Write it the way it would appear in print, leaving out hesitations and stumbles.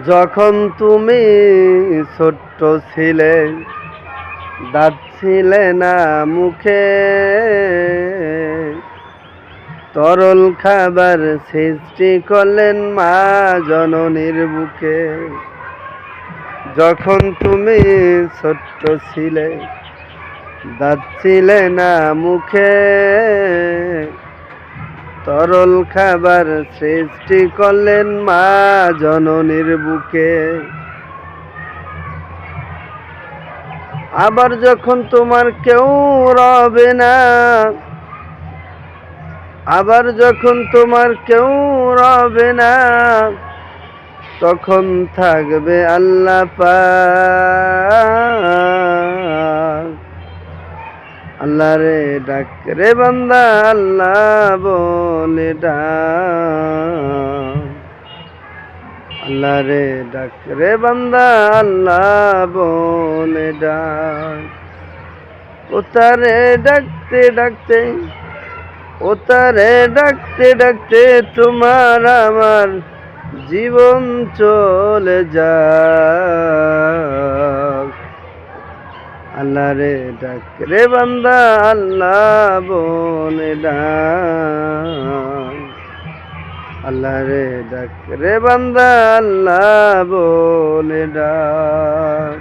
যখন তুমি ছোট্ট ছিলে, দাঁত ছিলে না মুখে, তরল খাবার সৃষ্টি করলেন মা জননীর বুকে। যখন তুমি ছোট্ট ছিলে, দাঁত ছিলে না মুখে, তরল খাবার সৃষ্টি করলেন মা জননীর বুকে। আবার যখন তোমার কেউ রবে না, আবার যখন তোমার কেউ রবে না, তখন থাকবে আল্লাহ পাক। আল্লাহ রে ডাক রে বান্দা, আল্লাহ বলে ডাক। আল্লাহ রে ডাক রে বান্দা, আল্লাহ বলে ডাক। ও তারে ডাকতে ডাকতে, ও তারে ডাকতে ডাকতে তোমার আমার জীবন চলে যায়। আল্লাহ রে ডাক রে বান্দা, আল্লাহ বলে ডাক। আল্লাহ রে ডাক রে বান্দা, আল্লাহ বলে ডাক।